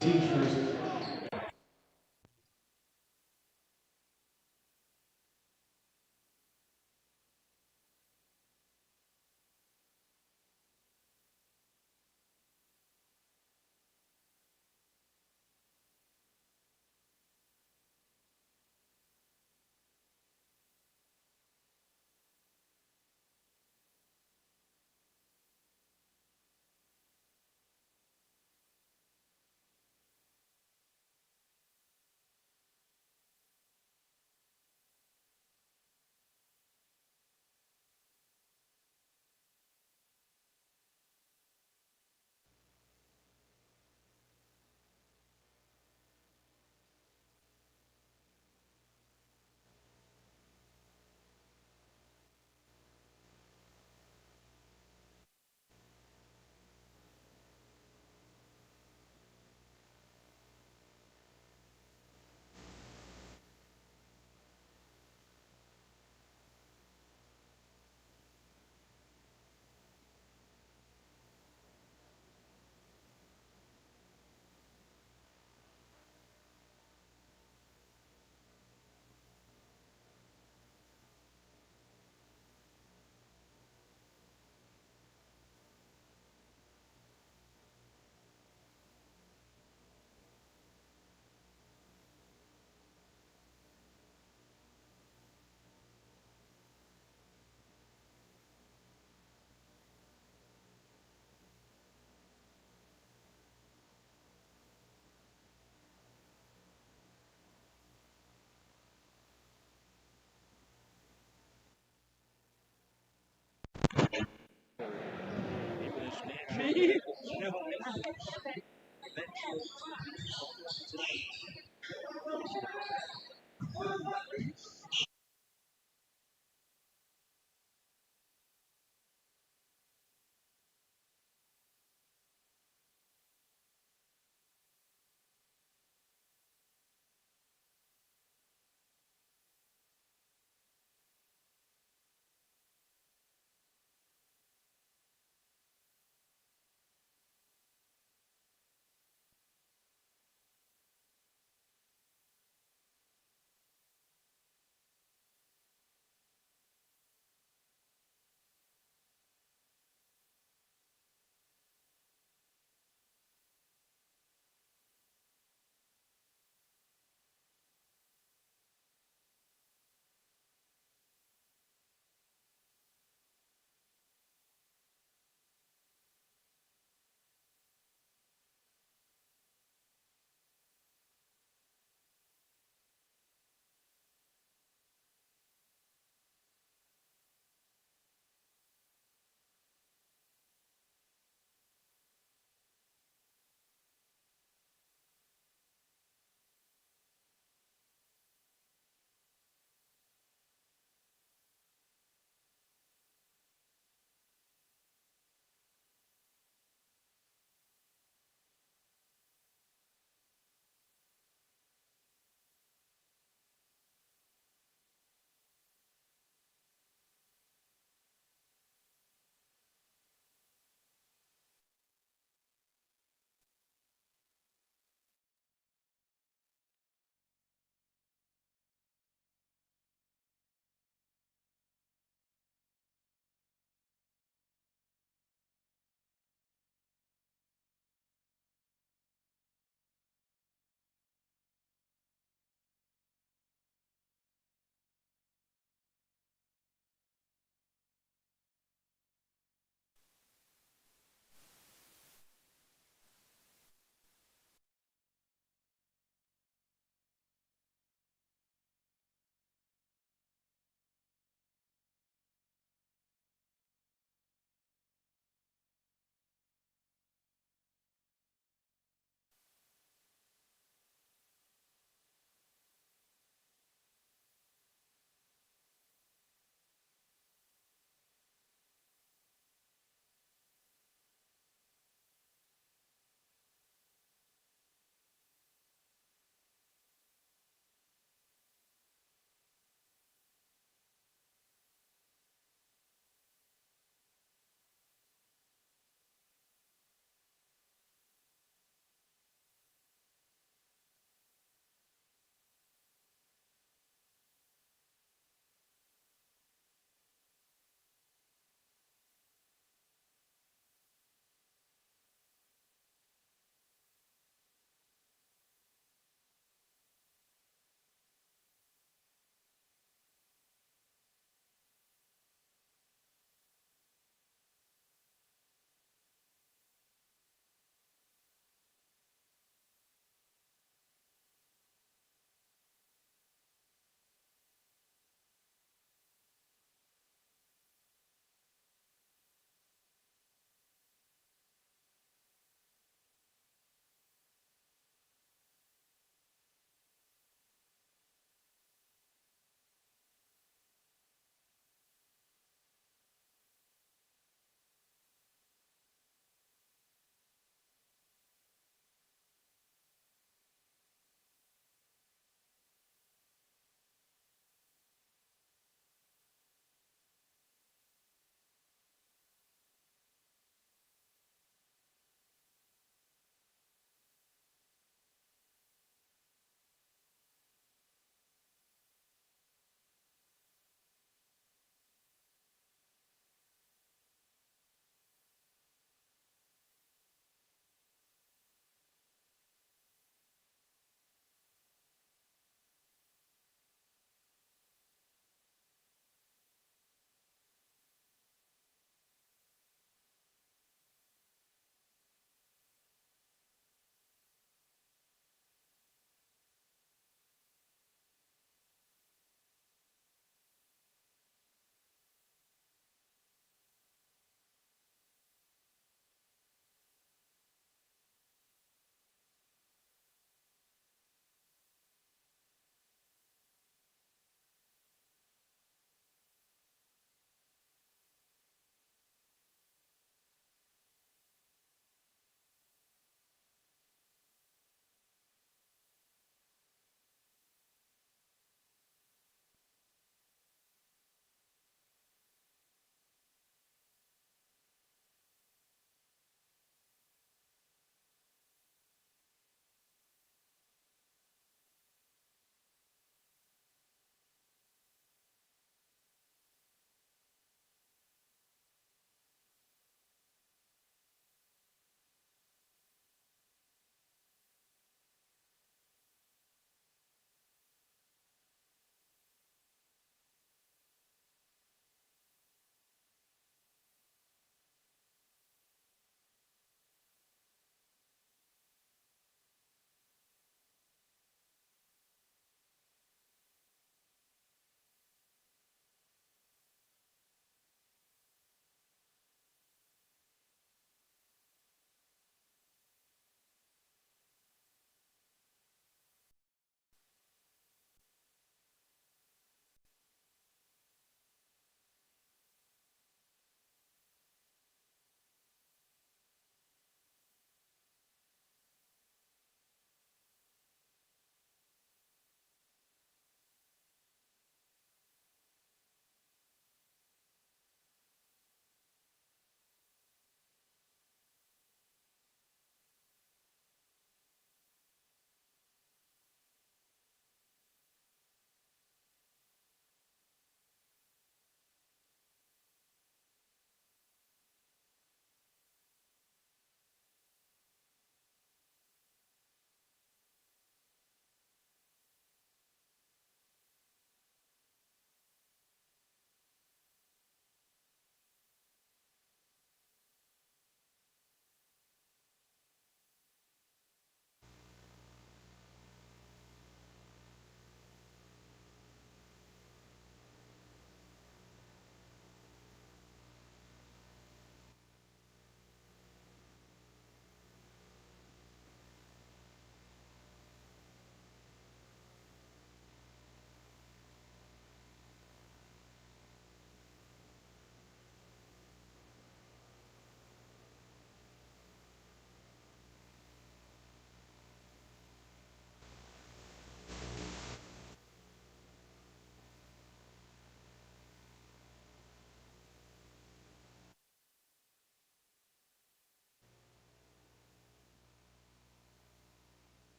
Teachers.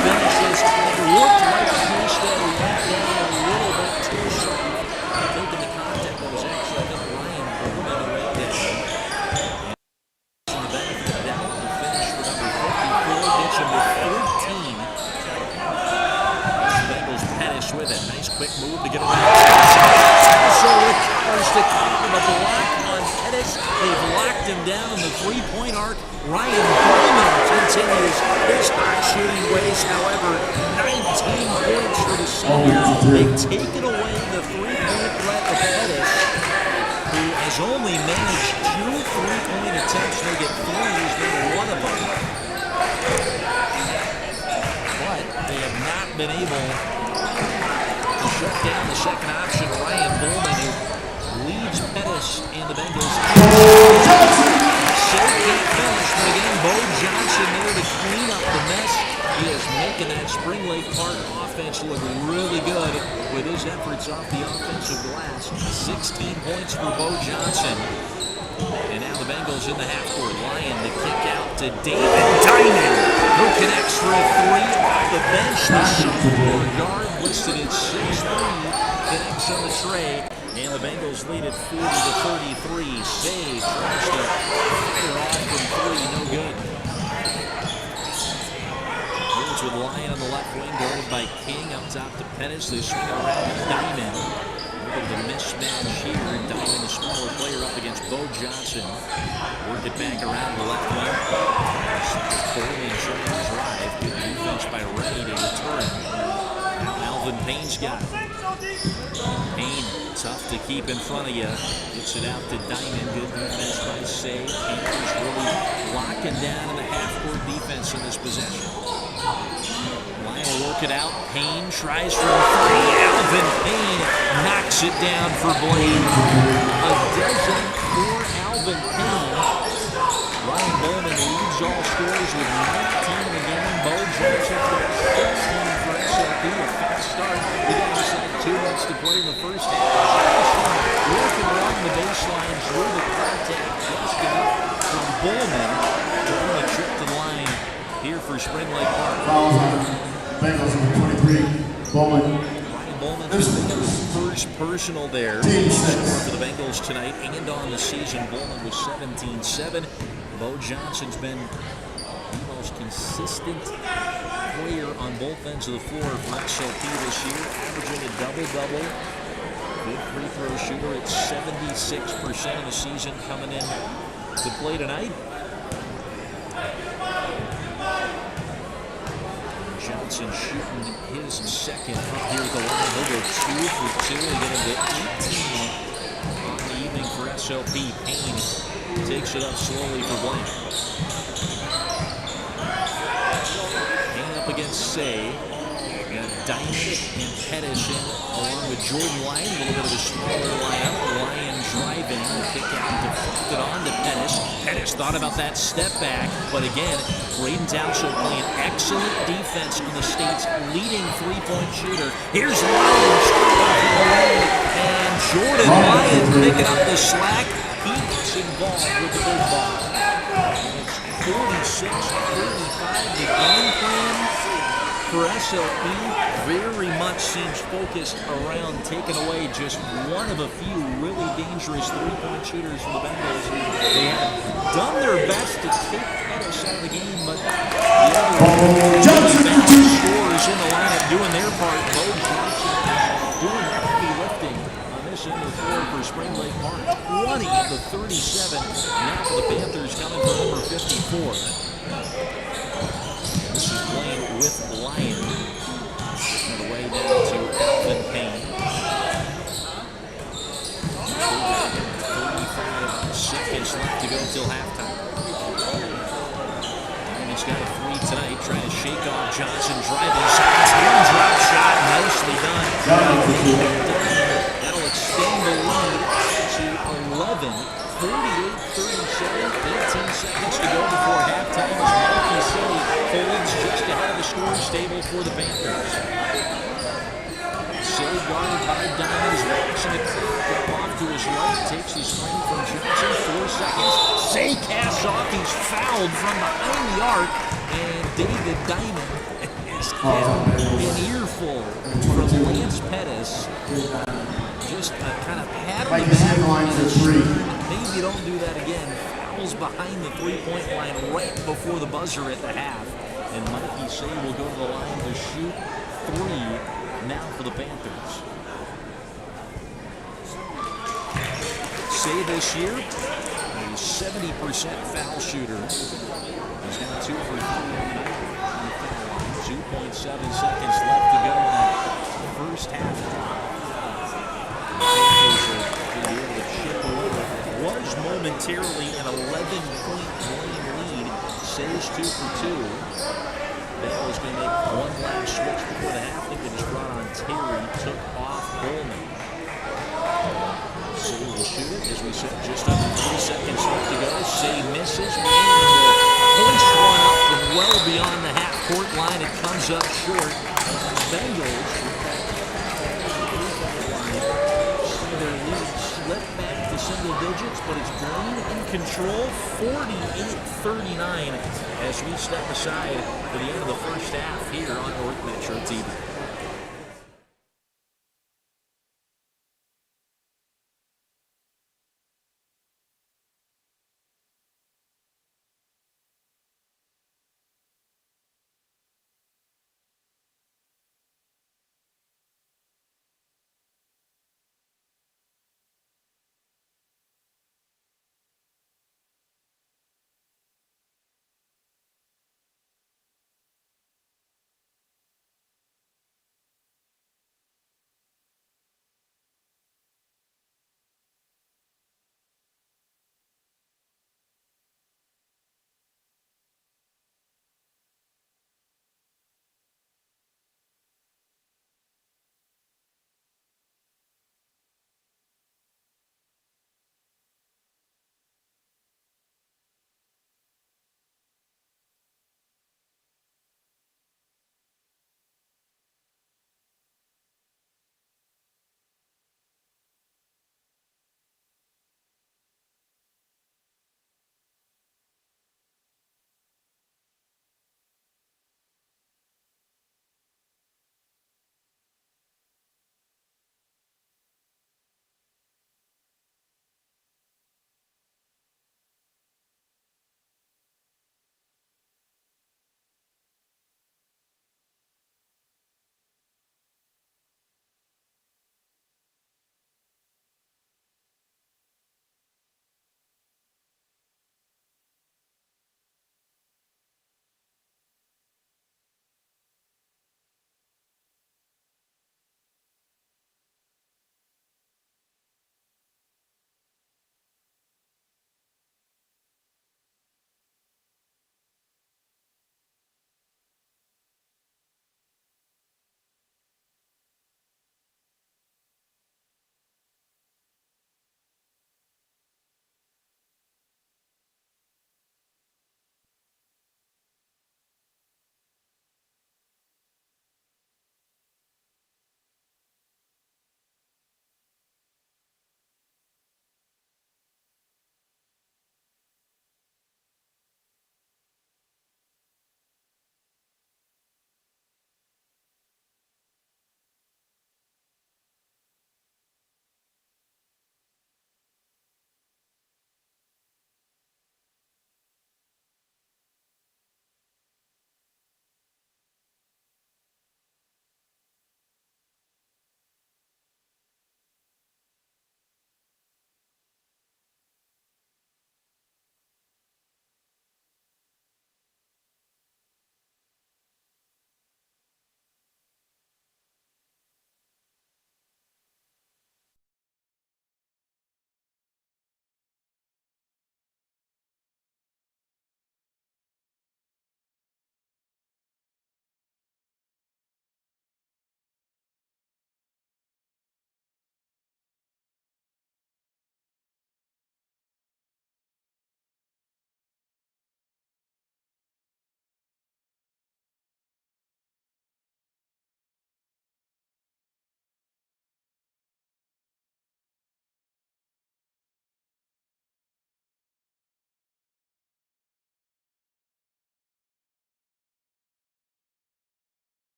Finishes. It looked like a pace that went down a little bit too sharp. Taking the contact that was actually, I think, Ryan Bowman who went down. And the benefit of doubt, the finish for number 54 gets him to 14. The Bengals Pettis with it. Nice quick move to get around. So recovers to keep him a block on Pettis. They've locked him down in the three-point arc. Ryan Bowman continues his high shooting ways. However, 19 points for the senior. They've taken away the three-point threat of Pettis, who has only managed 2 three-point attempts. They get 3. He's made 1 of them. But they have not been able to shut down the second option, Ryan Bowman, who leads Pettis and the Bengals. Shea can't finish, but again, Bo Johnson there to clean up the mess. He is making that Spring Lake Park offense look really good with his efforts off the offensive glass. 16 points for Bo Johnson. And now the Bengals in the half court. Lyon to kick out to David Diamond, who connects for a 3 off the bench. The sophomore guard listed at 6'3", connects on the tray. And the Bengals lead at 40-33. Shea tries to fire off from 3, no good. Here's with Lyon on the left wing, guarded by King. Up top to Pettis. They swing it around to Diamond. Look at the mismatch here. Diamond, the smaller player, up against Bo Johnson. Work it back around the left wing. Coleman trying to drive. Good defense by Ray to return. Now Alvin Payne's got it. Payne, tough to keep in front of you. Gets it out to Diamond. Good defense by Say. Panthers really locking down in the half-court defense in this possession. Lyon will work it out. Payne tries for 3. Alvin Payne knocks it down for Blaine. A dozen for Alvin Payne. Ryan Bowman leads all scorers with 19 in the game. Bo Johnson with 16 for SLP. A fast start. We got inside 2 minutes to play in the first half. Working along the baseline, drew the contact just enough from Bowman to earn a trip to the line here for Spring Lake Park. Bengals number 23, Bowman. Ryan Bowman has been his first personal there. Score for the Bengals tonight and on the season. Bowman was 17-7. Bo Johnson's been the most consistent player on both ends of the floor for SLP this year, averaging a double-double. Good free throw shooter at 76% of the season coming in to play tonight. Johnson shooting his second up here at the line. He'll go 2 for 2 and get him to 18 on the evening for SLP. Payne takes it up slowly for Blaine. Payne up against Say. Got Diamond and Pettis in along with Jordan Lyon. A little bit of a smaller lineup. Lyon driving. The kick out deflected on to Pettis. Pettis thought about that step back, but again, Braden Townsend playing excellent defense on the state's leading three-point shooter. Here's Lyon and Jordan Lyon picking up the slack. He gets involved with the big ball. And it's 46-35. The game plan for SLP very much seems focused around taking away just one of a few really dangerous three-point shooters for the Bengals. They have done their best to take Pettis out of the game, but the other scorers in the lineup doing their part. Bo Johnson doing the heavy lifting on this end of the floor for Spring Lake Park. 20 of the 37 now for the Panthers coming from number 54. This is Blaine with Lyon. On the way down to Alvin Payne. 35 seconds left to go until halftime. Diamond's got a 3 tonight, trying to shake off Johnson, driving side, drop shot, nicely done. That'll extend the lead to 11. 48-37, 18 seconds to go before halftime as Mikey City holds just ahead of the scoring stable for the Panthers. City guarded by Diamonds, watching it drop off to his right, takes his screen from Johnson, 4 seconds. Say casts off, he's fouled from behind the arc, and David Diamond is getting an earful from Lance Pettis. Just kind of patting Mike him is back in line on for his three. shirt. Maybe you don't do that again. Fouls behind the three-point line right before the buzzer at the half. And Mikey Say will go to the line to shoot three now for the Panthers. Say this year, a 70% foul shooter. He's now 2 for 3 on the night. 2.7 seconds left to go in that first half. The Panthers are going to be able to chip away. It was momentarily an 11-point Blaine lead. Say's 2 for 2. Bale is going to make one last switch before the half. I think they just brought on Terry, took off Coleman. Say will shoot it, as we said, just under 3 seconds left to go. Say misses. Blaine will hoist one up from well beyond the half-court line. It comes up short. Bengals see their lead slip back to single digits, but it's Blaine in control, 48-39, as we step aside for the end of the first half here on North Metro TV.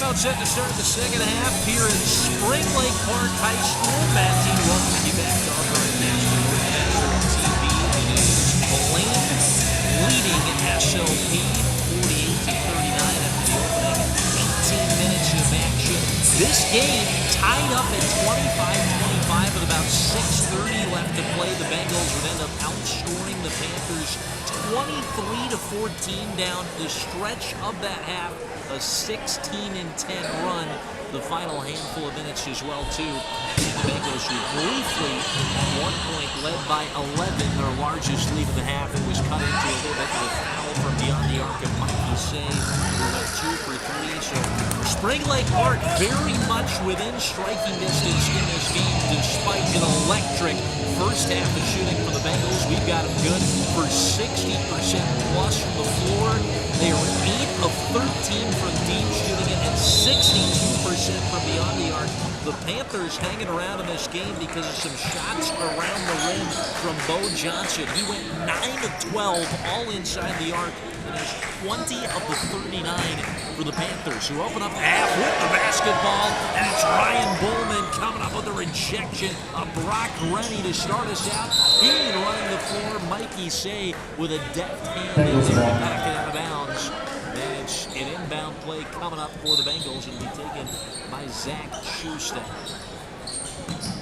countdown set to start the second half here at Spring Lake Park High School. Matt T. welcoming you back to our National TV. It is Blaine leading SLP 48-39 after the opening 18 minutes of action. This game tied up at 25-25 with about 6:30 left to play. The Bengals would end up outscoring the Panthers 23-14 down the stretch of that half. A 16-10 run. The final handful of minutes as well, too. The Bengals were briefly at 1 point led by 11, their largest lead of the half. It was cut into a little bit of a foul from beyond the arc of Mikey Say, who went 2 for 3. So Spring Lake Park very much within striking distance in this game, despite an electric first half of shooting for the Bengals. We've got them good for 60% plus from the floor. They are 8 of 13 from deep, shooting it at 62% from beyond the arc. The Panthers hanging around in this game because of some shots around the rim from Bo Johnson. He went 9 of 12, all inside the arc, and is 20 of the 39 for the Panthers, who open up half with the basketball, and it's Ryan Bowman coming up with a rejection of Brock Rennie to start us out. He running the floor, Mikey Say with a deft hand in there, back it out of bounds. Then it's an inbound play coming up for the Bengals. It'll be taken by Zach Schuster.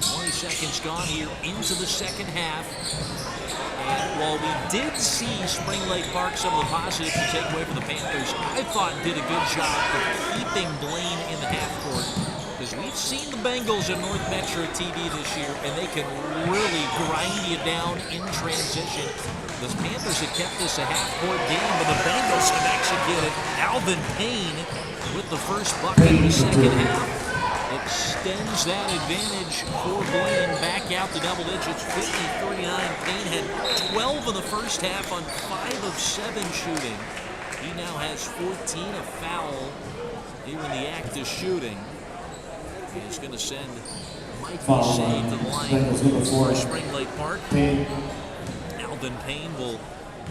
20 seconds gone here into the second half. And while we did see Spring Lake Park, some of the positives to take away from the Panthers, I thought did a good job of keeping Blaine in the half court. Because we've seen the Bengals in North Metro TV this year, and they can really grind you down in transition. The Panthers have kept this a half-court game, but the Bengals have executed. Alvin Payne with the first bucket in the second half extends that advantage for Blaine back out to double digits, 50-39. Payne had 12 in the first half on 5 of 7 shooting. He now has 14, a foul here in the act of shooting. He's going to send Mikey Say to the line for Spring Lake Park. Alvin Payne will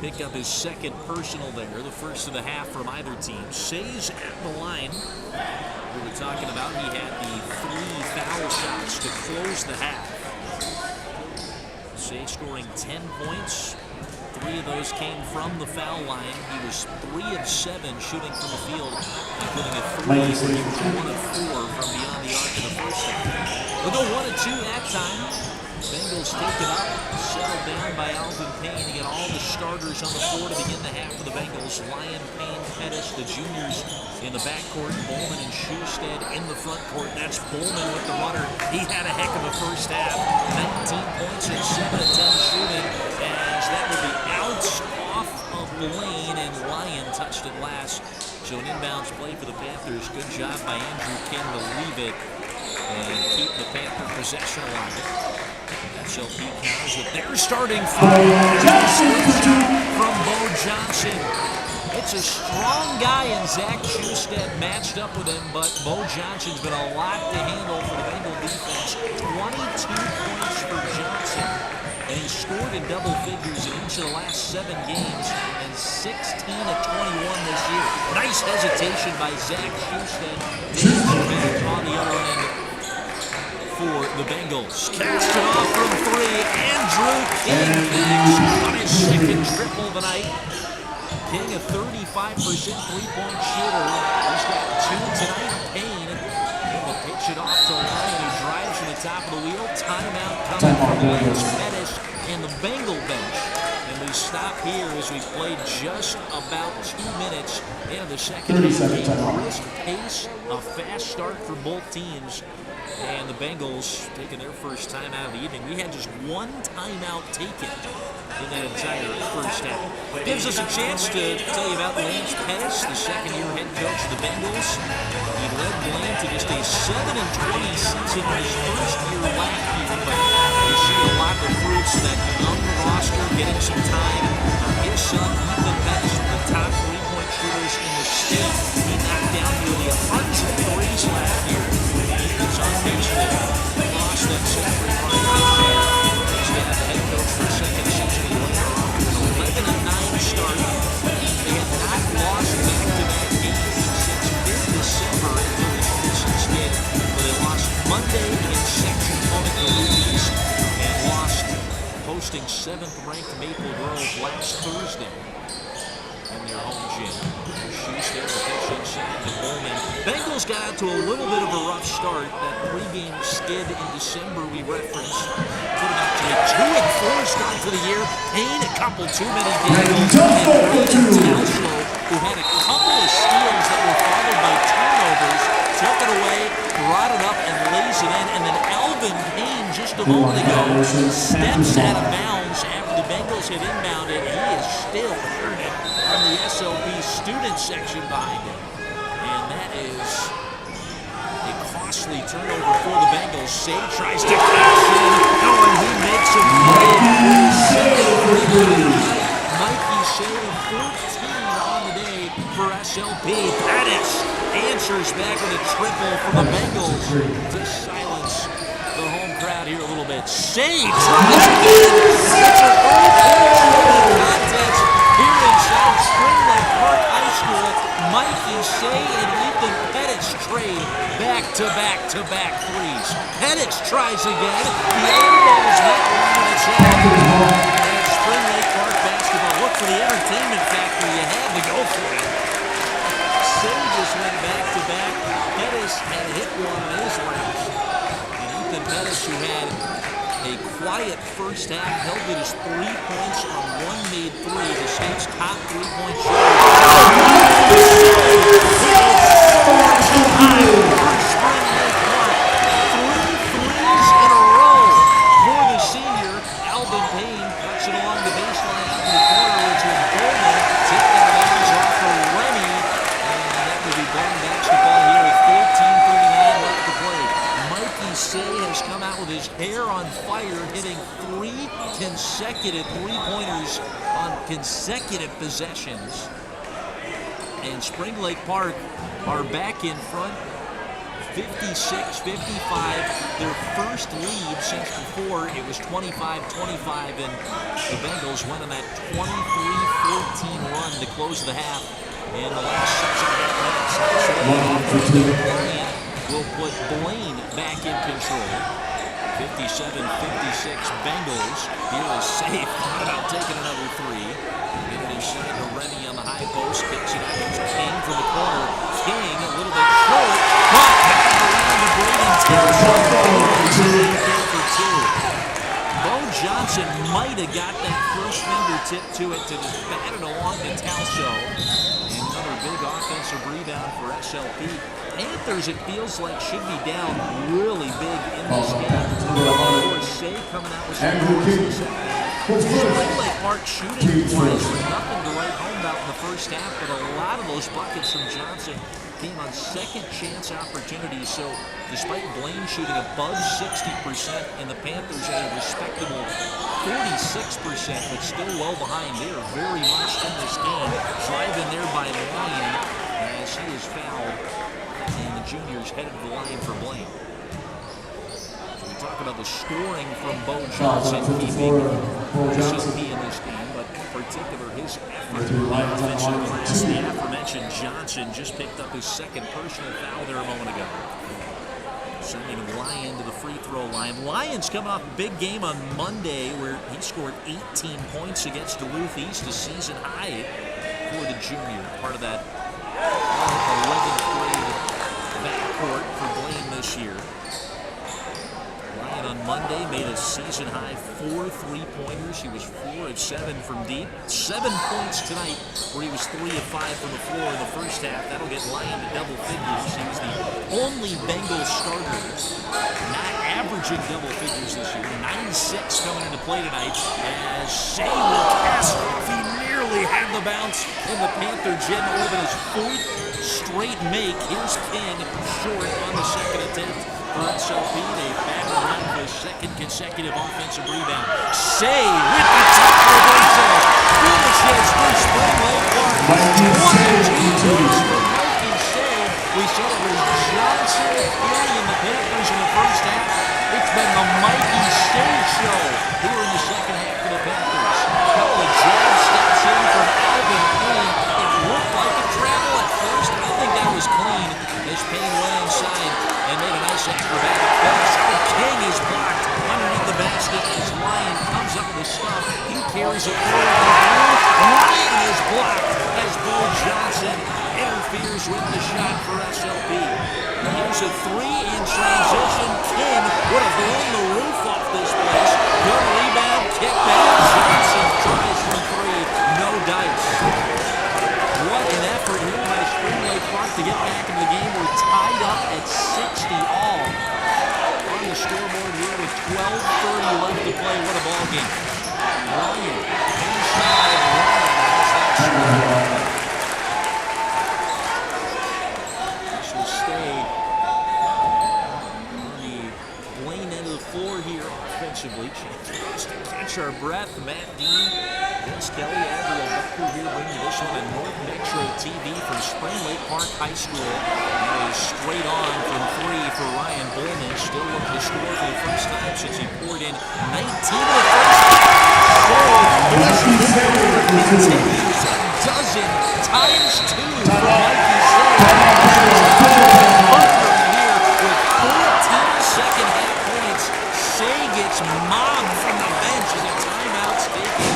pick up his second personal there, the first of the half from either team. Say's at the line. We were talking about he had the 3 foul shots to close the half. Say scoring 10 points. 3 of those came from the foul line. He was 3 of 7 shooting from the field, including a 3 where he was 1 of 4 from beyond the arc in the first half. We'll go 1 of 2 that time. Bengals take it up, settled down by Alvin Payne to get all the starters on the floor to begin the half for the Bengals. Lyon, Payne, Pettis, the juniors in the backcourt, Bowman and Schusted in the front court. That's Bowman with the runner. He had a heck of a first half. 19 points and 7 of 10 shooting, as that would be outs off of Blaine, and Lyon touched it last. So an inbounds play for the Panthers. Good job by Andrew King to leave it and keep the Panther possession alive. SLP counters with their starting five. From Bo Johnson. It's a strong guy in Zach Schuster matched up with him, but Bo Johnson's been a lot to handle for the Bengal defense. 22 points for Johnson, and he scored in double figures in each of the last 7 games, and 16 of 21 this year. Nice hesitation by Zach Schuster on the other end for the Bengals. Cast it off from 3. Andrew King connects on his second triple tonight. King, a 35% three-point shooter. He's got 2 tonight. Payne will pitch it off to Lyon, who drives from the top of the wheel. Timeout coming from the Bengals, Pettis, and the Bengal bench. And we stop here as we played just about 2 minutes into the second half. Brisk pace, a fast start for both teams. And the Bengals taking their first timeout of the evening. We had just 1 timeout taken in that entire first half. Gives us a chance to tell you about Lance Pettis, the second-year head coach of the Bengals. He led Blaine to just a 7-20 season in his first year last year, but you see a lot of the fruits of that young roster getting some time. His son, Ethan Pettis, one of the top three-point shooters in the state. He knocked down nearly 100 threes last year. Ethan's on pace to cross that century mark this year. He's been the head coach for the second season in a row. An 11-9 start. They have not lost back-to-back games since mid-December. ranked Maple Grove last Thursday in their home gym. She's there to pitch inside to Bowman. Bengals got out to a little bit of a rough start. That pregame skid in December we referenced put them out to a 2-4 start for the year. Payne a couple too many games. And Talslow, who had a couple of steals that were followed by turnovers, took it away, brought it up, and lays it in. And then Alvin Payne, just a moment ago, steps out of bounds after the Bengals had inbounded. He is still heard it from the SLB student section behind him. And that is a costly turnover for the Bengals. Say tries to cash in. Oh, and he makes a play. Mikey Shea, 14 on the day for SLB. Pettis answers back with a triple for the Bengals to silence the home crowd here a little bit. Shea tries again. It's a contest here inside Spring Lake Park High School. Mikey Shea and Ethan Pettis trade back-to-back threes. Pettis tries again. The air ball's not one, and it's out. And Spring Lake Park basketball. Look for the entertainment factor. You had to go for it. Shea just went back-to-back. Pettis had hit one in his last. And Ethan Pettis, who had a quiet first half, held it as 3 points on one made three, the state's top 3-point shooter. Three threes in a row for the senior. Alvin Payne cuts it along the baseline out in the corner, which was Bowman. Tipped out of bounds off for Rennie. And that will be Blaine basketball here with 14:39 left to play. Mikey Shea has come out with his hair on fire, hitting 3 consecutive three-pointers on consecutive possessions. And Spring Lake Park are back in front, 56-55. Their first lead since before. It was 25-25, and the Bengals went on that 23-14 run to close the half. In the last 6.5 minutes, will put Blaine back in control. 57-56 Bengals. Here is safe. Not about taking another three. Get it inside to Remy on the high post. Kicks it out. It's King from the corner. King a little bit short. But back around to Braden for two. Bo Johnson might have got that first fingertip to it to just bat it along to Talso. Another big offensive rebound for SLP. Panthers, it feels like, should be down really big in this game. Shea coming out with some goals in the second half. Spring Lake Park shooting wise with nothing to write home about in the first half, but a lot of those buckets from Johnson came on second chance opportunities. So despite Blaine shooting above 60% and the Panthers at a respectable 46%, but still well behind, they are very much in this game. Driving there by Lyon as he is fouled. And the juniors headed to the line for Blaine. So we talk about the scoring from Bo Johnson, keeping SLP in this game, but in particular his effort in the offensive glass. The aforementioned Johnson just picked up his second personal foul there a moment ago. Sending Lyon to the free throw line. Lyon's coming off a big game on Monday where he scored 18 points against Duluth East, a season high for the junior. Part of that 11th grade backcourt for Blaine this year. Lyon on Monday made a season-high 4 3-pointers. He was 4 of 7 from deep. 7 points tonight, where he was 3 of 5 from the floor in the first half. That'll get Lyon to double figures. He was the only Bengals starter not averaging double figures this year. 9-6 coming into play tonight as Shea will pass. He nearly had the bounce in the Panther gym. It would have been his 4th straight make. Here's King short on the second attempt for SLP. They battle around for his second consecutive offensive rebound. Shea with the top reversal finishes for Spring Lake Park. 1-2 points for Mikey Shea. We said it was Johnson, Erie, and the Panthers in the first half. It's been the Mikey Shea show here in the second half for the Panthers. A couple of jab steps in from Alvin Payne. It looked like a travel at first. I think that was clean as Payne went inside and made a nice acrobatic finish. The King is blocked underneath the basket as Lyon comes up with a stuff. He carries Ryan is blocked as Bo Johnson interferes with the shot for SLP. Here's a three in transition. King would have blown the roof off this place. Good rebound, kick back. Johnson tries from three. No dice. What an effort here by Spring Lake Park to get back in the game. We're tied up at 60 all. On the scoreboard here with 12:30 left to play. What a ball game. Ryan inside Ryan. This will stay on the Blaine end of the floor here offensively. Chance to catch our breath. Matt Dean, Vince Kelly, Adriel Becker here bringing this one on North Metro TV from Spring Lake Park High School. That is straight on from three for Ryan Bowman. Still looking to score for the first time since he poured in 19 in the first. Continues a dozen times two for Mikey here with 14 second half points. Say gets mobbed from the bench as a timeout's taken,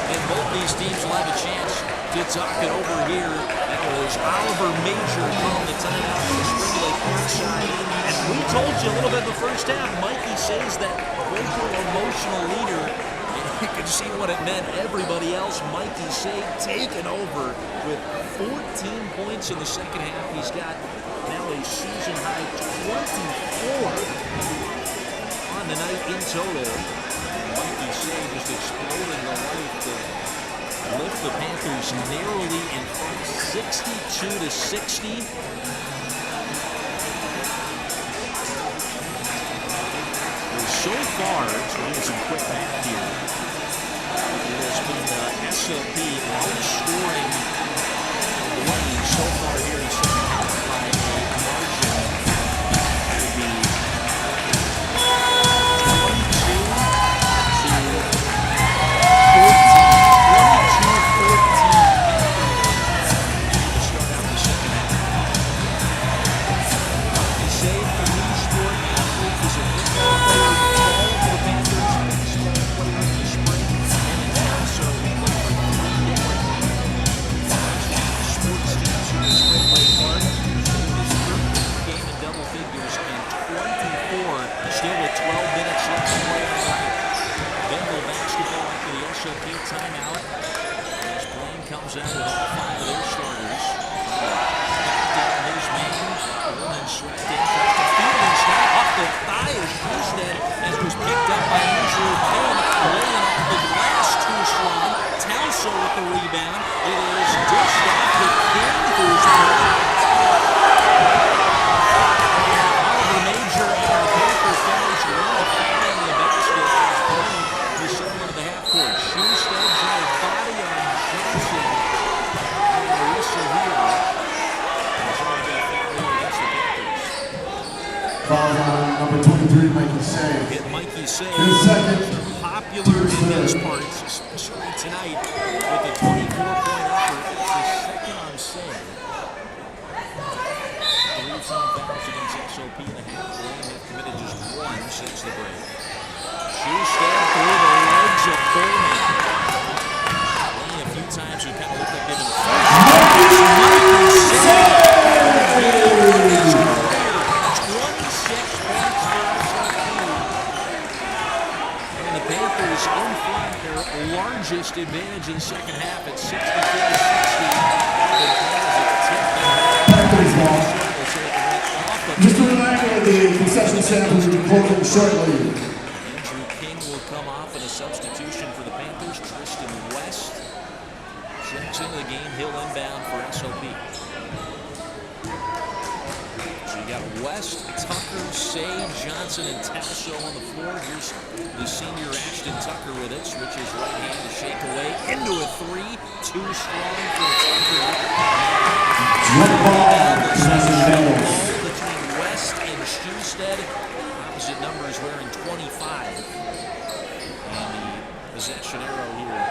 and both these teams will have a chance to talk it over here. That was Oliver Major calling the timeout on the Spring Lake Park side. And we told you a little bit in the first half, Mikey says that vocal emotional leader. You can see what it meant. Everybody else, Mikey Say, taken over with 14 points in the second half. He's got now a season-high 24 on the night in total. Mikey Say just exploding the light to lift the Panthers narrowly in front, 62-60. So far, so doing some quick math here, it has been SLP outscoring Blaine so far here in the second half by a margin that would be 22 to 14 to start out the second half. They say the new sport athlete is a football player. Timeout as Blaine comes out with all five of their starters. Back down his man. Bowman swept in, tries to field and snap off the thigh of Houston as was picked up by Andrew King. Laying off the glass too strong. Townsend with the rebound. It is dished off to King, who's blocked. Oliver Major and the Panther finish one of five in the basket as Blaine was settled into the half court. Foul on number 23, Mikey Say. Hit Mikey Say. His second. Popular in these parts, especially tonight with a 24-point effort. It's the second on Say. 3 fouls against SOP in the half. Blaine have committed just one since the break. Shoestad through the legs of Bowman. Blaine a few times who kind of looked like they've been Mikey Say. Panthers in front, their largest advantage in the second half at 64-60. Just a reminder, the concession stand will be closing shortly. Andrew King will come off in a substitution for the Panthers. Tristan West checks into the game. He'll inbound for SOP. So you got West, Tucker, Say, Johnson, and Tasso on the floor. Here's the senior Ashton Tucker with it. Switches right hand to shake away into a three. Too strong for Tucker. Ball between West and Shoestad. Opposite numbers wearing 25. And the possession arrow here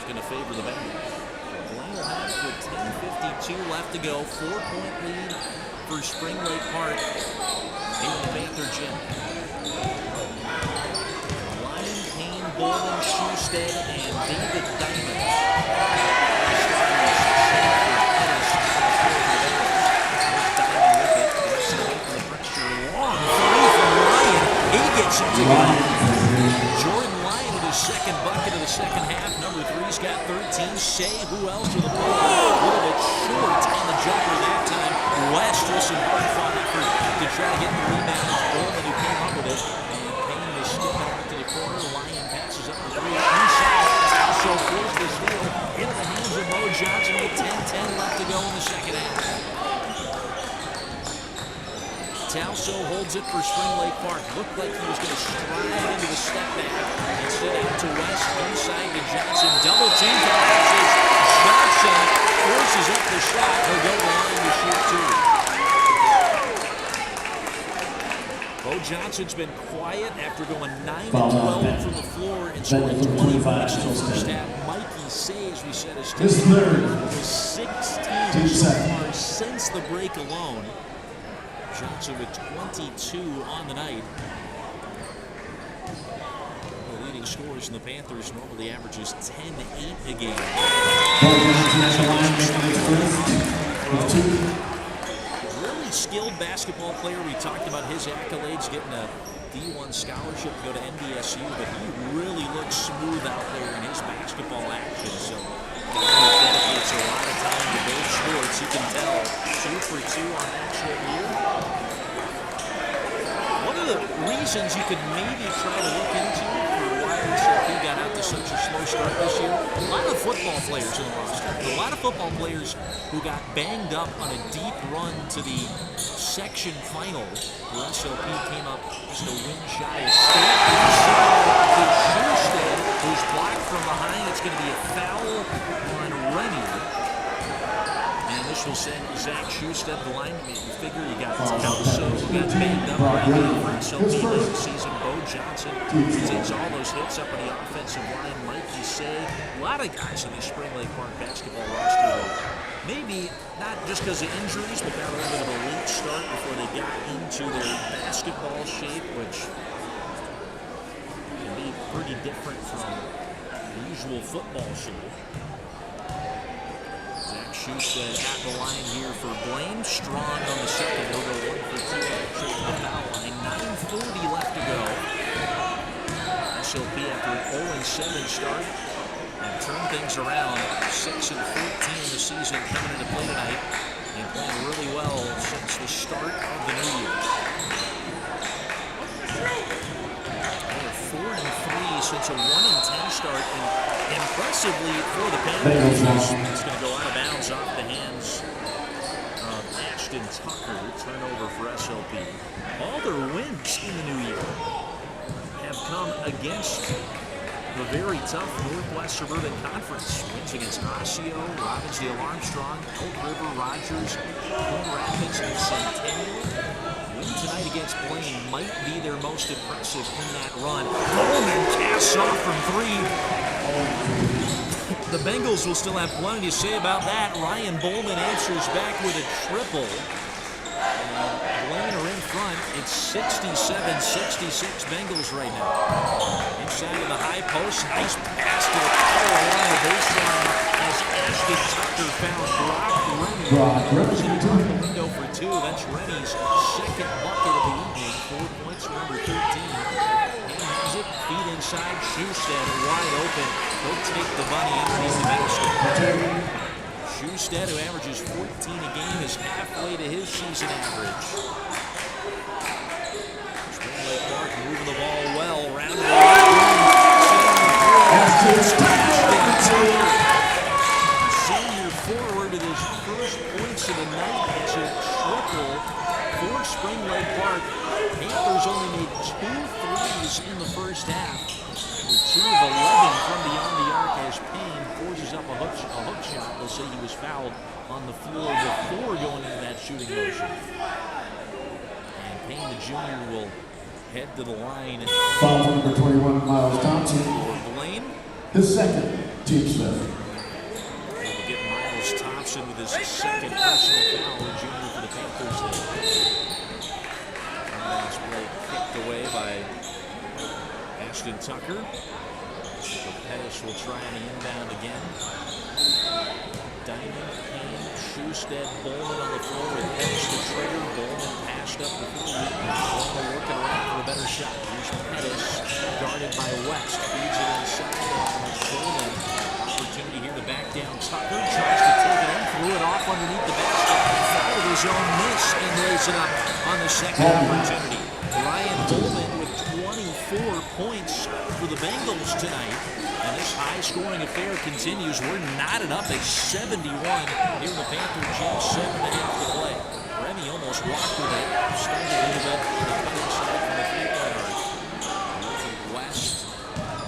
is going to favor the Bengals. Blaine will have it with 10:52 left to go. 4-point lead for Spring Lake Park in the Panther gym. Ryan Payne, Bowman, Shoestad, and David Diamond Johnson to go. Jordan Lyon with his second bucket of the second half. Number 3's got 13. Shea, who else with a ball? A little bit short on the jumper that time. West just some hard fought effort to try to get the rebound. Bowman who came up with it. And Payne is skipping out to the corner. Lyon passes up the 3 inside. Also forced the steal into the hands of Bo Johnson with 10-10 left to go in the second half. Talso holds it for Spring Lake Park. Looked like he was going to stride into the step back. Instead out to West, inside to Johnson. Double team collapses. Johnson forces up the shot. He'll go line to shoot 2. Bo Johnson's been quiet after going 9-12 from the floor and scoring 20 points in the first half. Mikey Say, as we said, is 16 so far since the break alone. Johnson with 22 on the night. The leading scorers in the Panthers normally averages 10-8 a game. Really skilled basketball player. We talked about his accolades, getting a D1 scholarship to go to NDSU, but he really looks smooth out there in his basketball action. So he dedicates a lot of time to both sports. You can tell 2 for 2 on that short year. One of the reasons you could maybe try to look into for why SLP got out to such a slow start this year, a lot of football players in the roster. A lot of football players who got banged up on a deep run to the section final where SLP came up just a win shy of state. To Schusted, who's blocked from behind. It's going to be a foul on Rennie. And this will send Zach Schusted the line. You figure you got Talso, who got banged up right now for SLP late season. Bo Johnson takes all those hits up on the offensive line. Mikey Say, a lot of guys in the Spring Lake Park basketball roster. Maybe not just because of injuries, but got a little bit of a late start before they got into their basketball shape, which can be pretty different from the usual football shape. Zach Schusted at the line here for Blaine. Strong on the second. He'll go 1 for 2 after the foul line. 9:40 left to go. SLP after an 0-7 start and turned things around. 6-14 the season coming into play tonight. And playing really well since the start of the new year. They're 4-3 since a 1-10 start. And impressively for the Panthers, it's going to go out of bounds off the hands of Ashton Tucker. Turnover for SLP. All their wins in the new year have come against the very tough Northwest Suburban Conference. Wins against Osseo, Robbinsdale Armstrong, Elk River, Rogers, Coon Rapids, and Centennial. Win tonight against Blaine might be their most impressive in that run. Bowman casts off from 3. The Bengals will still have plenty to say about that. Ryan Bowman answers back with a triple. Blaine are in front. It's 67-66 Bengals right now. Inside of the high post. Nice pass to the power along the baseline as Ashton Tucker found Brock Rennie. The window for 2. That's Rennie's second bucket of the evening. 4 points for number 13. He has it. Feet inside. Schusted wide open. He'll take the bunny underneath the basket. Schusted, who averages 14 a game, is halfway to his season average. Spring Lake Park moving the ball well. Round the senior forward with his first points of the night. It's a triple for Spring Lake Park. Panthers only made 2 threes in the first half. With 2 of 11 from beyond the arc as Payne forces up a hook shot. They'll say he was fouled on the floor before going into that shooting motion. And Payne, the junior, will head to the line. Foul number 21, Miles Thompson. For Blaine. His second, team best. We'll get Miles Thompson with his second personal foul, the junior for the Panthers. That's play kicked away by Ashton Tucker. So Pettis will try on the inbound again. Diamond, Payne, Shoestead, Bowman on the floor with Pettis the trigger. Bowman passed up the three. Bowman working around for a better shot. Here's Pettis, guarded by West. Feeds it inside. Bowman, opportunity here to back down. Tucker tries to take it in, threw it off underneath the basket. Fouled his own miss and lays it up on the second opportunity. Ryan Bowman with 24 points for the Bengals tonight. And this high-scoring affair continues. We're knotted up at 71 here in the Panther gym. 7.5 to play. Remy almost walked with it. Started a little bit on the cutting side from the three-point arc. Looking west.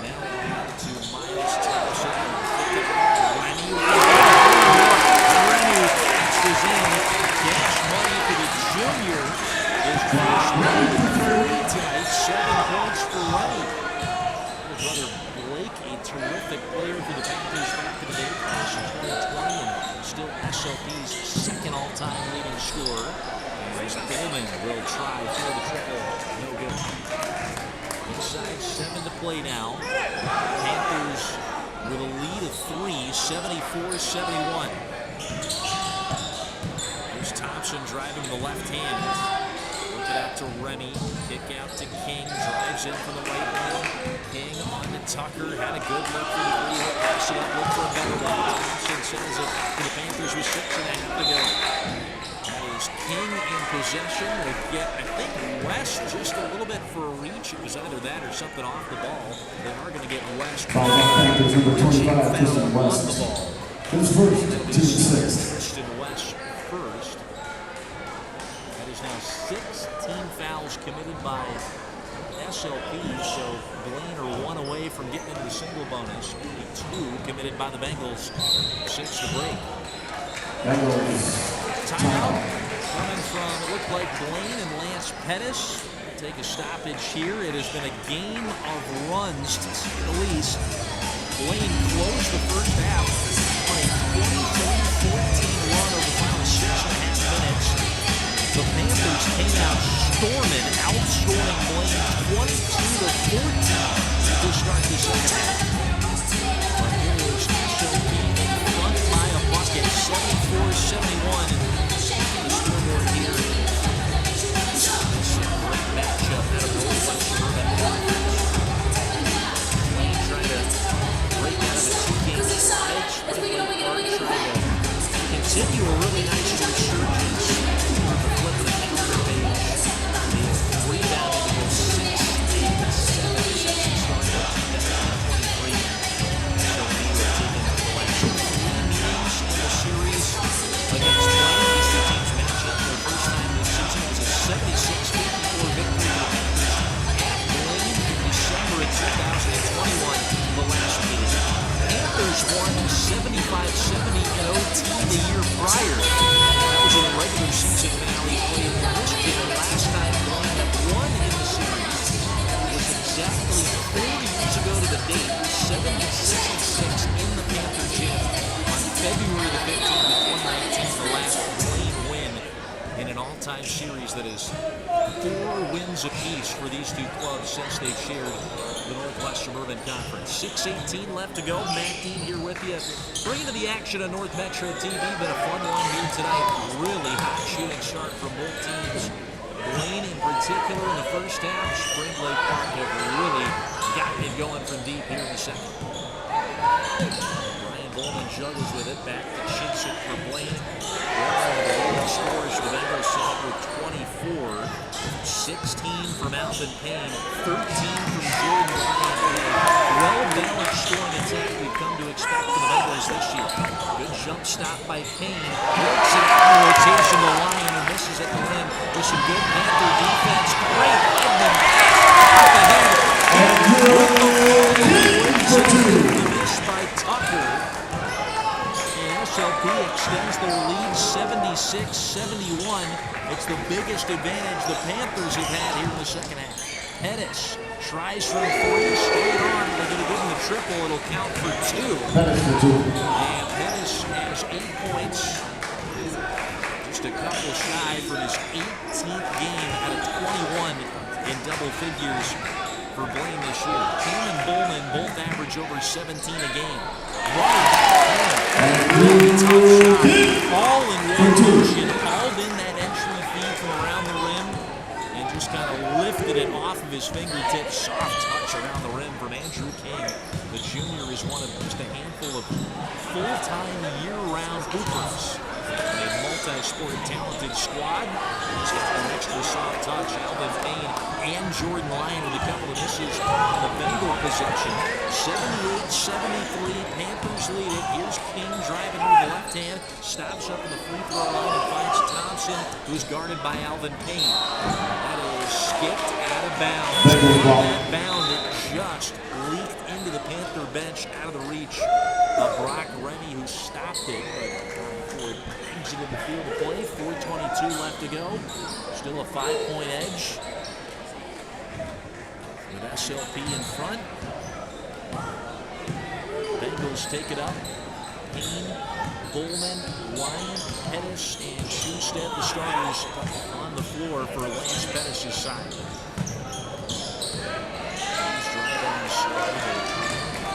Now down to Miles Thompson. Remy passes in. Cash money for the junior. His first 3 tonight. 7 points for Remy. Brother Blake, a terrific player for the Panthers back in the day, class of 2020, and still SLP's second all-time leading scorer. As Bowman will try for the triple. No good. Inside 7 to play now. Panthers with a lead of 3, 74-71. Here's Thompson driving the left hand. Look it out to Remy. Kick out to King. Drives in from the right wing. King on to Tucker. Had a good look for the three-hole pass. Look for a better one. Thompson sends it to the Panthers with 6.5 to go. That is King in possession. They get, I think, West just a little bit for a reach. It was either that or something off the ball. They are going to get West. Panthers number 25, Tristan on West. the ball. His first, team 6. Tristan West first. That is now 16 fouls committed by SLP, so Blaine are 1 away from getting into the single bonus. Only 2 committed by the Bengals since the break. Timeout coming from, it looked like Blaine and Lance Pettis. Take a stoppage here. It has been a game of runs, to say the least. Blaine closed the first half on a 23-14 run over the final 6.5 minutes. The Panthers came out storming, outscoring Blaine 22-14 to start the second half. But here was SLP in front by a bucket, 74-71. The scoreboard here. This is a great matchup out of Northwest Suburban. Blaine trying to break out of a 2-game stretch. Springblade Park trying to continue a really nice resurgence. The flip of the calendar page. He's rebounded to go 6, 8, 7 since he started up 2023. So he will take the last 3 meetings in the series against Blaine. These two teams match up for the first time this season. It was a 76-54 victory for the Panthers at Blaine in December of 2021, the last meeting. Panthers won 75-70 in OT the year prior. That was in a regular season finale played in this game. Last time Blaine had won in the series was exactly 40 years ago to the date, 70-66 in the Panther gym on February the 15th of 2019, the last Blaine win in an all-time series that is 4 wins apiece for these two clubs since they've shared the Northwest Suburban Conference. 6:18 left to go. Matt Dean here with you. Bringing to the action on North Metro TV. Been a fun one here tonight. Really hot shooting start from both teams. Blaine in particular in the first half. Springblade Park have really gotten it going from deep here in the second. Ryan Bowman juggles with it. Back to Chinsik for Blaine. One of the leading scorers for the Bengals set up with 24. 16 from Alvin Payne. 13 from Jordan Ryan. Well-balanced scoring attack we've come to expect from the Bengals this year. Good jump stop by Payne. Works it out in rotation to Ryan and misses at the rim with some good Panther defense. Great Edmund off the head. The miss by Tucker. SLP extends their lead 76-71. It's the biggest advantage the Panthers have had here in the second half. Pettis tries from 3, straight on. They're going to give him the triple. It'll count for 2. And Pettis has 8 points. Just a couple shy for his 18th game out of 21 in double figures for Blaine this year. King and Bowman both average over 17 a game. Really tough shot. All in his fingertips. Soft touch around the rim from Andrew King. The junior is one of just a handful of full-time, year-round hoopers. A multi-sport talented squad. He's got an extra soft touch. Alvin Payne and Jordan Lyon with a couple of misses on the Bengal possession. 78-73, Panthers lead it. Here's King driving with the left hand. Stops up in the free throw line and finds Thompson, who's guarded by Alvin Payne. That is skipped out of bounds. That bound it just leaked into the Panther bench out of the reach of Brock Rennie, who stopped it. But exited the field of play. 4:22 left to go. Still a 5-point edge with SLP in front. Bengals take it up. Payne, Bullman, Lyon, Pettis, and Schusted, the starters on the floor for Lance Pettis' side. He's driving on the slide.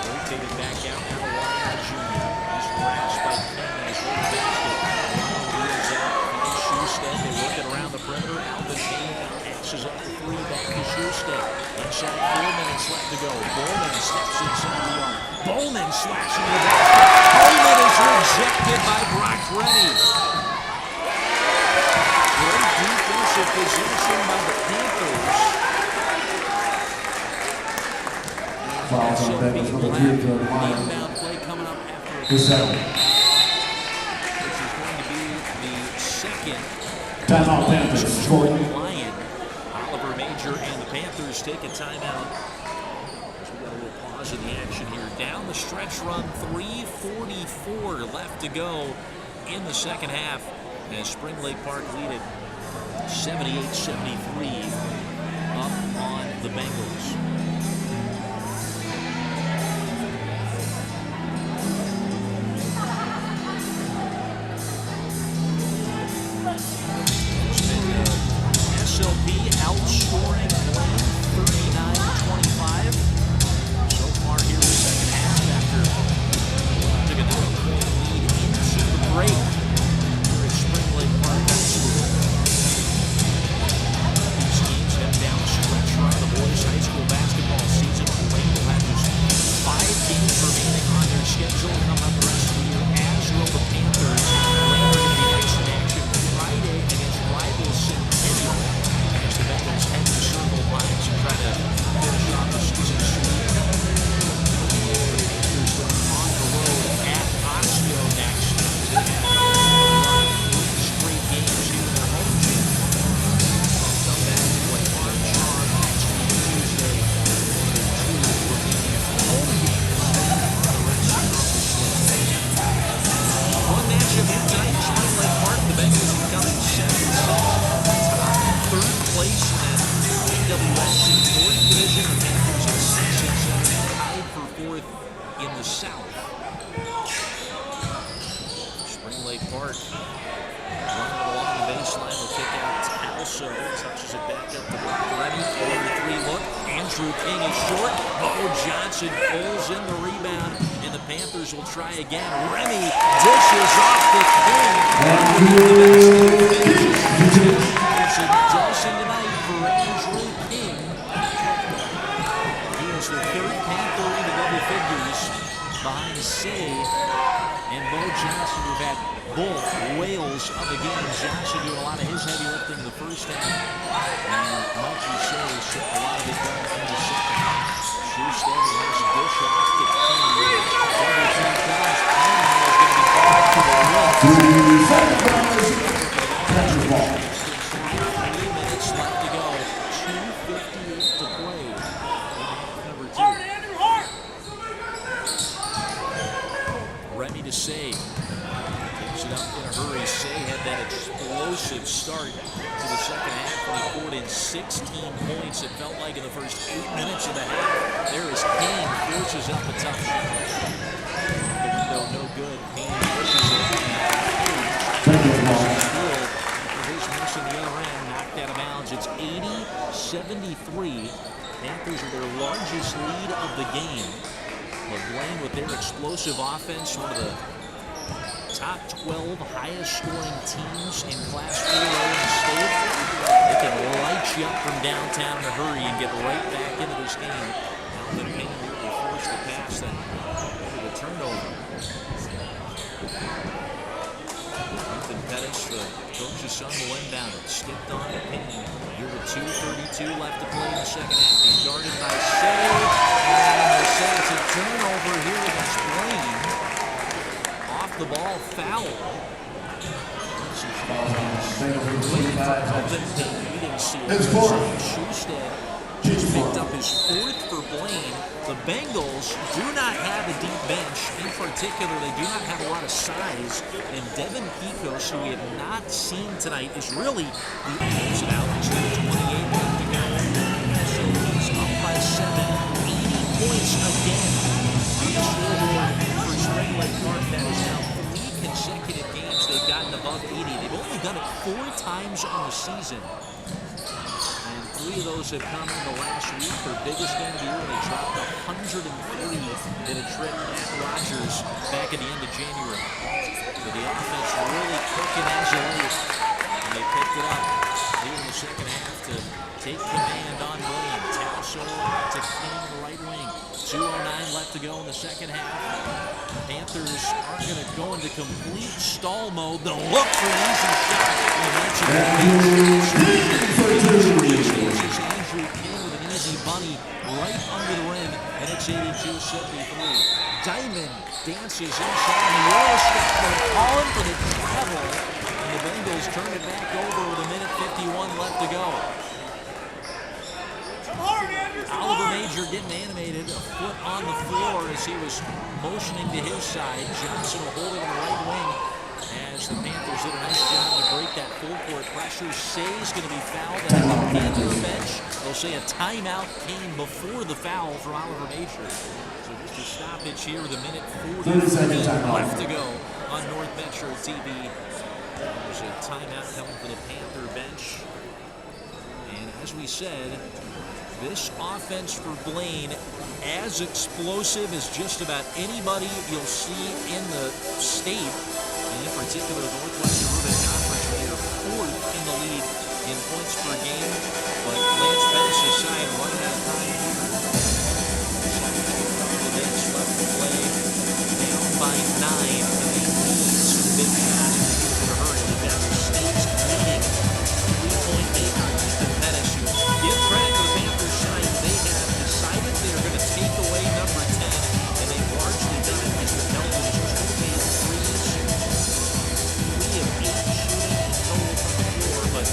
Rotated back out now to Lyon Jr. He's harassed by King in his little basket. Lyon wheels out. Finds Schusted. They work it around the perimeter. Alvin Payne passes up the three back to Schusted. Inside 4 minutes left to go. Bullman steps inside the arc. Bowman slashing the basket. Bowman is rejected by Brock Rennie. Great defensive possession by the Panthers. Fouls on Bengals number 2 for the Lions. Inbound play coming up after The 7. which is going to be the second. Timeout Panthers. Jordan. Lyon, Oliver Major, and the Panthers take a timeout. We got a little pause in the action here. Down the stretch run, 3:44 left to go in the second half. As Spring Lake Park lead it 78-73 up on the Bengals. SLP outscoring Blaine 39-25. So far here in the second half after took a 9-point lead into the break here at Spring Lake Park High School. These teams head down the stretch run of the boys' high school basketball season. Blaine will have just 5 games remaining on their schedule coming up the rest of the year, as will the Panthers. Blaine are going to be next in action Friday against rival Centennial. The Bengals head to Circle Pines and try to finish off the season streak. Panthers going on the road at Otsego next. They have 3 straight games here in their home gym. They'll come back and play Armstrong next week Tuesday. One of their 2 remaining home games on the rest of the slate. One matchup here tonight in Spring Lake Park. The Bengals have come in 7-6. Third place in that AWS in 4th division. The Panthers are 6-7, tied for 4th in the South. Spring Lake Park running it along the baseline. Will kick out to Also. Touches it back up to Brock Rennie. On the 3 look. Andrew King is short. Bo Johnson pulls in the rebound, and the Panthers will try again. Rennie dishes off the King. It's a dozen tonight for Andrew King. He is the 3rd Panther into double figures behind Say and Bo Johnson, who've had both whales of the game. Johnson doing a lot of his heavy lifting in the first half, and Mikey Say took a lot of it done in the second half. Schusted has a dish off to King. Double team comes. King is going to be back to the left. 2 ball. 3 minutes left to go. 2:58 to play. Number 2. Ready to Say. Takes it up in a hurry. Say had that explosive start to the second half when he poured in 16 points. It felt like in the first 8 minutes of the half. There is King, forces up a tough shot. The window no good. King pushes it. His miss in the other end, knocked out of bounds. It's 80-73. Panthers with their largest lead of the game. But Blaine with their explosive offense, one of the top 12 highest scoring teams in Class 4A in the state. They can light you up from downtown in a hurry and get right back into this game. Alvin Payne will force the pass then into the turnover. Ethan Pettis, the coach's son, will inbound it. Skipped on to Payne. Here with 2:32 left to play in the second half. He's guarded by Shea. And they say it's a turnover here against Blaine. Off the ball, foul. Schusted picked up his fourth for Blaine. The Bengals do not have a deep bench. In particular, they do not have a lot of size. And Devin Pecos, who we have not seen tonight, is really the opposite out. He's got 28 left to go. So he's up by 7, 80 points again. The scoreboard for Spring Lake Park, that is now 3 consecutive games they've gotten above 80. They've only done it 4 times on the season. And 3 of those have come in the last week. Their biggest game of the year, they dropped 103 in a trip at Rogers back at the end of January. But the offense really cooking as it is. And they picked it up here in the second half to take command on Blaine. Talso to King, right wing. 2:09 left to go in the second half. Panthers are going to go into complete stall mode. They'll look for an easy shot. Andrew King with an easy bunny right under the rim, and it's 82-73. Diamond dances inside the Euro step. They're calling for the travel, and the Bengals turn it back over with 1:51 left to go. Oliver Major getting animated, a foot on the floor as he was motioning to his side. Johnson will hold it on the right wing as the Panthers did a nice job to break that full court pressure. Shay's going to be fouled at the Panther bench. They'll say a timeout came before the foul for Oliver Major. So just a stoppage here with 1:40 left to go on North Metro TV. There's a timeout coming for the Panther bench. And as we said, this offense for Blaine, as explosive as just about anybody you'll see in the state, and in particular Northwest Urban Conference, they are 4th in the league in points per game. But Lance Pettis' side running out of time here. 7 minutes left to play, down by 9, and they need some big shots in a hurry. They've got the state's leading 3-point maker, Ethan Pettis, who give credit to the Panthers side. They have decided they are going to take away number 10, and they've largely done it. Mr. Melton has just made 3 of 8 shooting in total from the floor, but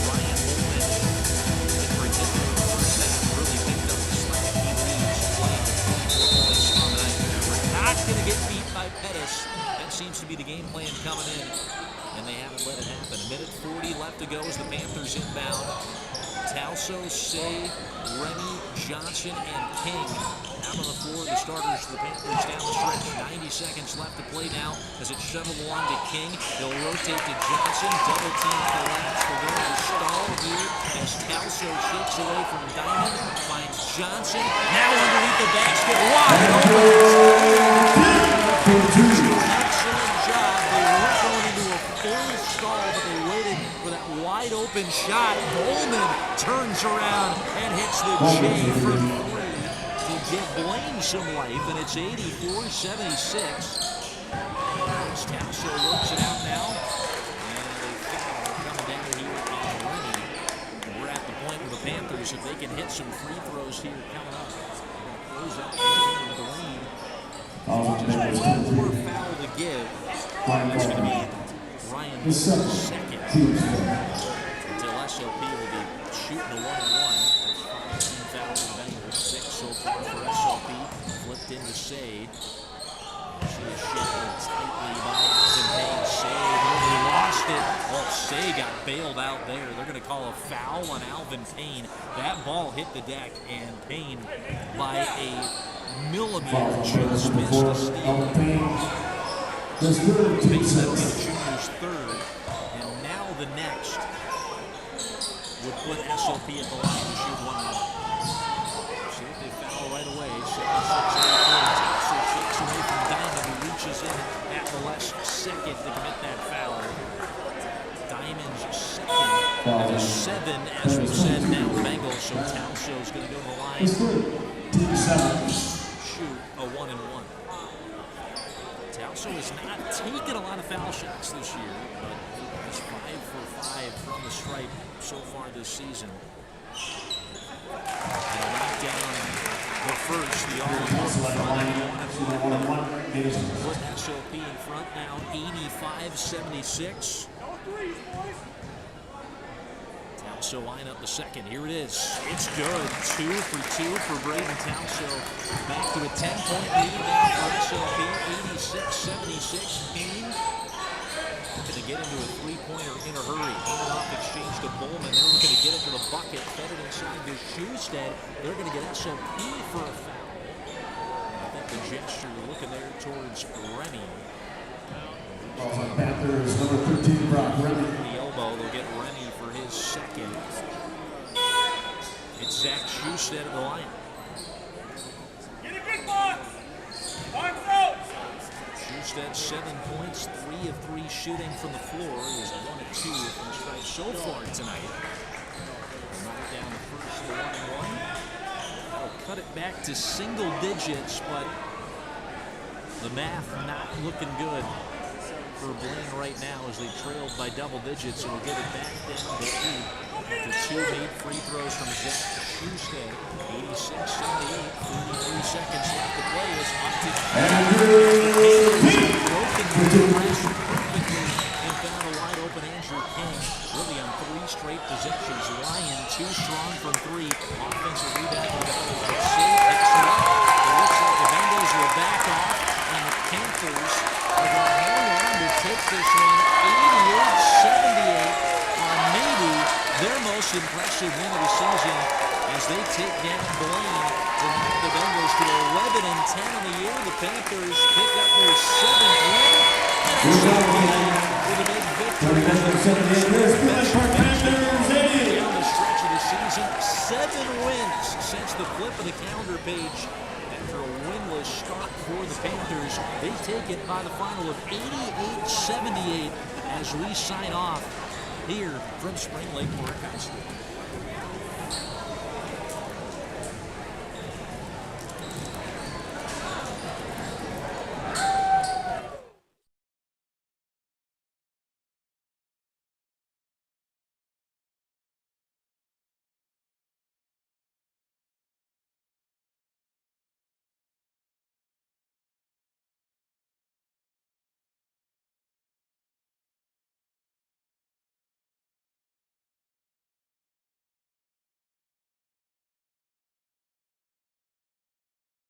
Ryan Holman, in particular, the first half, really picked up the slack. He leads, playing with 24 points on the night. We're not going to get beat by Pettis. That seems to be the game plan coming in, and they haven't let it happen. 1:40 left to go as the Panthers inbound. Talso, Say, Remy, Johnson, and King out on the floor. The starters for the Panthers down the stretch. 90 seconds left to play now as it's shoveled along to King. They'll rotate to Johnson. Double team collapse. They're going to stall here as Talso shakes away from Diamond. Finds Johnson. Now underneath the basket. Wide open. Excellent job. They weren't going into a full stall, but they waited for that wide open shot. Holman turns around and hits the J from 3 to give Blaine some life, and it's 84-76. Talso works it out now, and they foul coming down here on Rennie. We're at the point with the Panthers, if they can hit some free throws here coming up, they're going to close out the game with the lead. Just one more foul to give. That's going to be Ryan's second. Until SLP will be shooting a 1-1. There's 15 fouls in the Bengals. 6 so far for SLP. Flipped into Say. She is shifted tightly by Alvin Payne. Say really lost it. Well, Say got bailed out there. They're going to call a foul on Alvin Payne. That ball hit the deck, and Payne by a millimeter just missed a steal. Payne that'll be the junior's third, and now the next would put SLP at the line to shoot 1-1. See if they foul right away. 7-6-8-4. Talso shakes away from Diamond, who reaches in at the last second to commit that foul. Diamond's second. And a 7, as we said, now Bengals. So Talso's going to go to the line. Shoot a 1-and-1. Talso has not taken a lot of foul shots this year, but he's 5 for 5 from the stripe so far this season. And a knockdown the first, the all-in-one put SOP in front now, 85-76. Talso line up the second. Here it is. It's good. 2 for 2 for Braden Talso. Back to a 10-point lead now for SOP. 86-76. Kane going to get into a three-pointer in a hurry. Handoff exchange to Bowman. They're looking to get it to the bucket. Fed it inside to Schusted. They're going to get SOP for a foul. I think the gesture looking there towards Rennie. Panthers number 13, Brock Rennie. The elbow, they'll get Rennie for his second. It's Zach Schusted at the line. Get a good one! Mark out! Schusted 7 points, 3 of 3 shooting from the floor. He was 1 of 2 from the stripe so far tonight. Knock down the first 1-1. That'll cut it back to single digits, but the math not looking good for Blaine right now as they trailed by double digits, and will get it back down to 8 after 2 made free throws from Zach Schusted. 86-78, 33 seconds left to play. It's up to broken the pressure perfectly and found a wide open Andrew King. Really on 3 straight possessions. Ryan too strong from 3. Offensive rebound for the Bengals. It's safe. It's left. It looks like the Bengals will back off, and the Panthers are going to hang on to take this one 88-78 on maybe their most impressive win of the season as they take down Blaine to knock the Bengals to 11-10 on the year. The Panthers pick up their 7th win with a big victory. Down the stretch of the season, 7 wins since the flip of the calendar page. After a winless start for the Panthers, they take it by the final of 88-78 as we sign off here from Spring Lake Park High School.